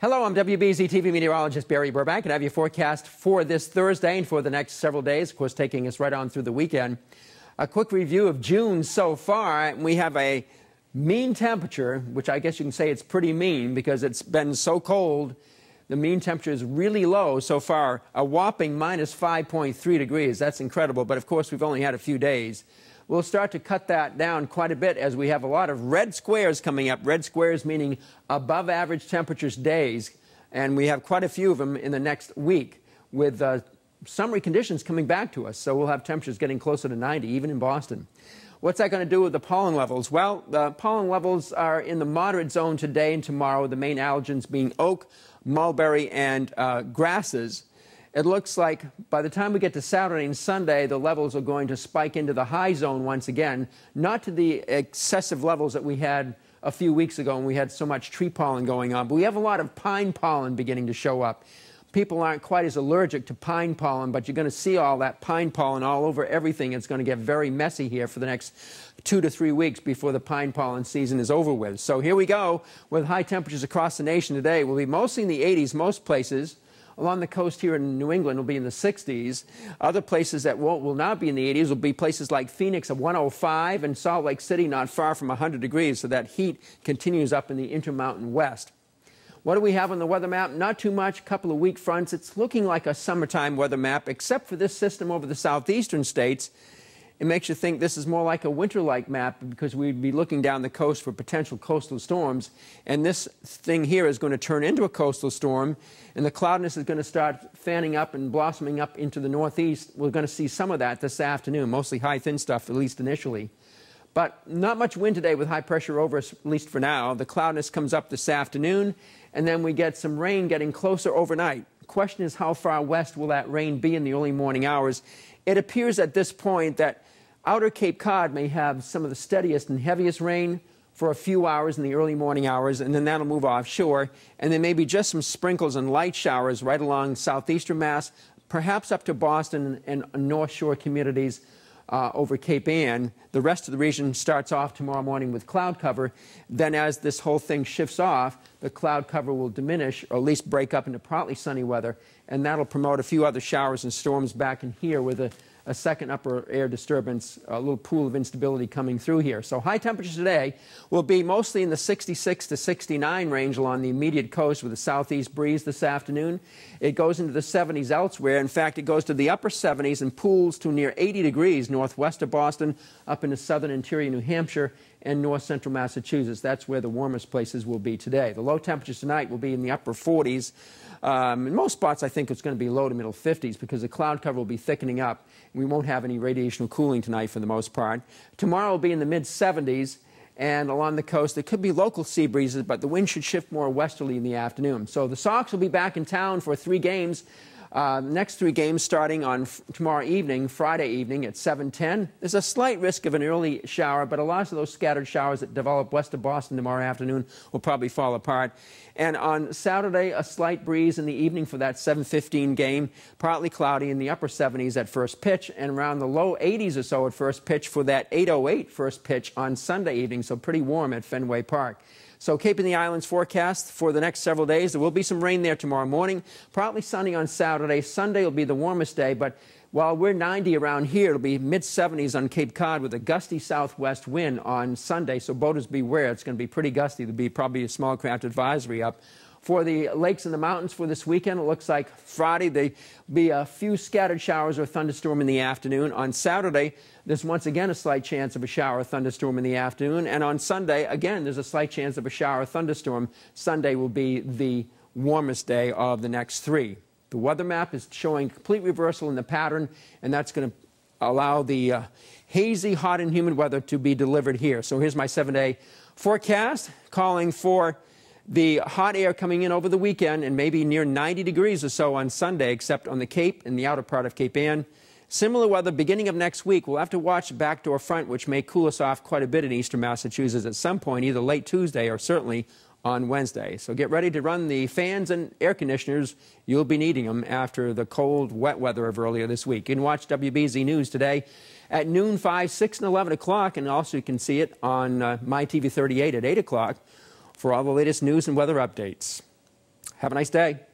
Hello, I'm WBZ-TV meteorologist Barry Burbank, and I have your forecast for this Thursday and for the next several days, of course, taking us right on through the weekend. A quick review of June so far. We have a mean temperature, which I guess you can say it's pretty mean because it's been so cold. The mean temperature is really low so far, a whopping minus 5.3 degrees. That's incredible, but of course we've only had a few days. We'll start to cut that down quite a bit as we have a lot of red squares coming up. Red squares meaning above average temperatures days, and we have quite a few of them in the next week with summery conditions coming back to us. So we'll have temperatures getting closer to 90, even in Boston. What's that going to do with the pollen levels? Well, the pollen levels are in the moderate zone today and tomorrow, the main allergens being oak, mulberry, and grasses. It looks like by the time we get to Saturday and Sunday, the levels are going to spike into the high zone once again, not to the excessive levels that we had a few weeks ago when we had so much tree pollen going on, but we have a lot of pine pollen beginning to show up. People aren't quite as allergic to pine pollen, but you're going to see all that pine pollen all over everything. It's going to get very messy here for the next 2 to 3 weeks before the pine pollen season is over with. So here we go with high temperatures across the nation today. We'll be mostly in the 80s most places. Along the coast here in New England will be in the 60s. Other places that will not be in the 80s will be places like Phoenix at 105 and Salt Lake City not far from 100 degrees. So that heat continues up in the Intermountain West. What do we have on the weather map? Not too much, a couple of weak fronts. It's looking like a summertime weather map, except for this system over the southeastern states. It makes you think this is more like a winter-like map because we'd be looking down the coast for potential coastal storms. And this thing here is going to turn into a coastal storm, and the cloudiness is going to start fanning up and blossoming up into the northeast. We're going to see some of that this afternoon, mostly high thin stuff, at least initially. But not much wind today with high pressure over us, at least for now. The cloudiness comes up this afternoon, and then we get some rain getting closer overnight. The question is, how far west will that rain be in the early morning hours? It appears at this point that outer Cape Cod may have some of the steadiest and heaviest rain for a few hours in the early morning hours, and then that'll move offshore. And then maybe just some sprinkles and light showers right along southeastern Mass, perhaps up to Boston and North Shore communities over Cape Ann. The rest of the region starts off tomorrow morning with cloud cover. Then as this whole thing shifts off, the cloud cover will diminish, or at least break up into partly sunny weather, and that'll promote a few other showers and storms back in here with a second upper air disturbance, a little pool of instability coming through here. So high temperatures today will be mostly in the 66 to 69 range along the immediate coast with a southeast breeze this afternoon. It goes into the 70s elsewhere. In fact, it goes to the upper 70s and pools to near 80 degrees northwest of Boston, up into southern interior New Hampshire and north central Massachusetts. That's where the warmest places will be today. The low temperatures tonight will be in the upper 40s. In most spots, I think it's going to be low to middle 50s because the cloud cover will be thickening up. We won't have any radiational cooling tonight for the most part. Tomorrow will be in the mid-70s, and along the coast there could be local sea breezes, but the wind should shift more westerly in the afternoon. So the Sox will be back in town for 3 games. Next 3 games starting on tomorrow evening, Friday evening at 7:10. There's a slight risk of an early shower, but a lot of those scattered showers that develop west of Boston tomorrow afternoon will probably fall apart. And on Saturday, a slight breeze in the evening for that 7:15 game, partly cloudy in the upper 70s at first pitch, and around the low 80s or so at first pitch for that 8:08 first pitch on Sunday evening, so pretty warm at Fenway Park. So Cape and the Islands forecast for the next several days. There will be some rain there tomorrow morning, partly sunny on Saturday. Sunday will be the warmest day, but while we're 90 around here, it'll be mid-70s on Cape Cod with a gusty southwest wind on Sunday, so boaters beware. It's going to be pretty gusty. There'll be probably a small craft advisory up. For the lakes and the mountains for this weekend, it looks like Friday there'll be a few scattered showers or thunderstorm in the afternoon. On Saturday, there's once again a slight chance of a shower or thunderstorm in the afternoon. And on Sunday, again, there's a slight chance of a shower or thunderstorm. Sunday will be the warmest day of the next 3. The weather map is showing complete reversal in the pattern, and that's going to allow the hazy, hot, and humid weather to be delivered here. So here's my 7-day forecast, calling for the hot air coming in over the weekend and maybe near 90 degrees or so on Sunday, except on the Cape and the outer part of Cape Ann. Similar weather beginning of next week. We'll have to watch a backdoor front, which may cool us off quite a bit in eastern Massachusetts at some point, either late Tuesday or certainly on Wednesday. So get ready to run the fans and air conditioners. You'll be needing them after the cold, wet weather of earlier this week. You can watch WBZ News today at noon, 5, 6, and 11 o'clock, and also you can see it on My TV 38 at 8 o'clock for all the latest news and weather updates. Have a nice day.